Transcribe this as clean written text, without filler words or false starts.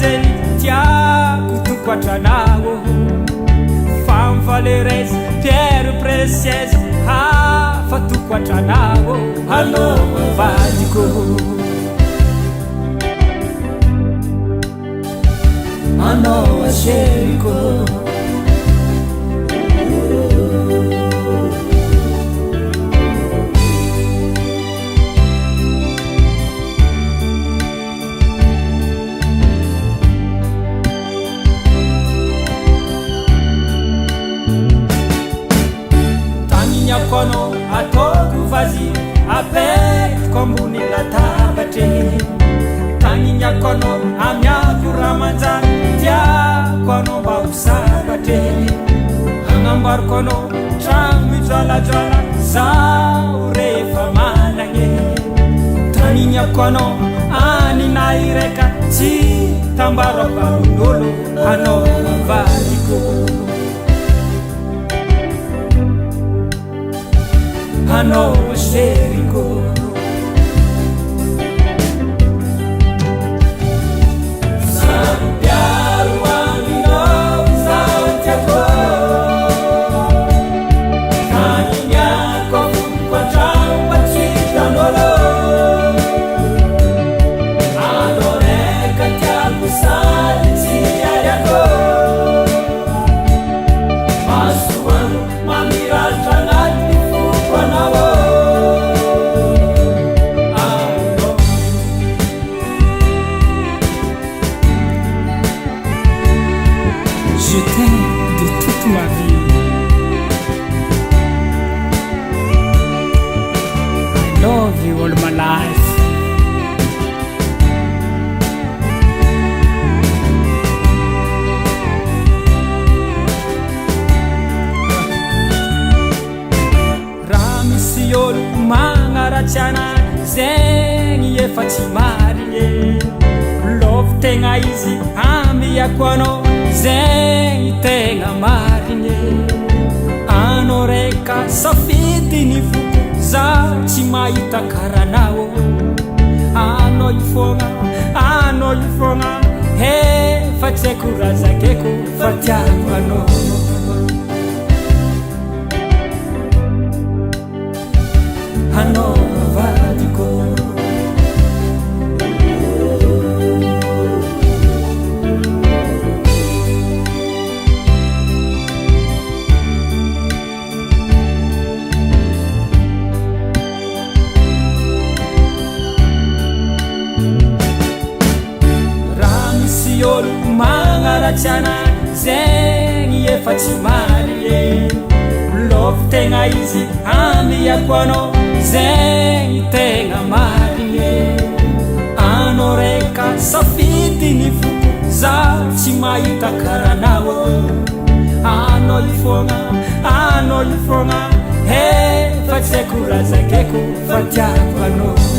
zeny tiako tokoatranao femme valereuse Pierre précieuse hafa tokoatranao allô vadiko ano acheriko kono atoko vazi apetiko ambony latabatra tagninya kono amiako ramanjany tiako anao mba ho sambatra hagnamboariko anao tragno mijalajalana zaho rehefa managny tagninyako anao aninahy raika tsy tambaro amparon'olo anao vadiko ano acheriko sampiaro aminao zaho tiako tagninyako voniko antrano mba tsy hitan'olo ano raika tiako sady tsy ariako masoano mamiratra anaty je t'aime de toute ma vie. I love you all my life. Raha misy olo magnaratsy anahy zegny efa tsy marigny love tegna izy amiako anao zegny tegna marigny anao raika safidy ny voko zaho tsy mahita karanao anao ifogna efa tsy haiko razakeko fa tiako anao anao vadiko olo magnaratsy anahy zegny efa tsy marigny love tegna izy amiako anao zegny tegna marigny anao raika safidy ny voko zaho tsy mahita karanao anao ifogna efa tsy haiko razakeko fa tiako anao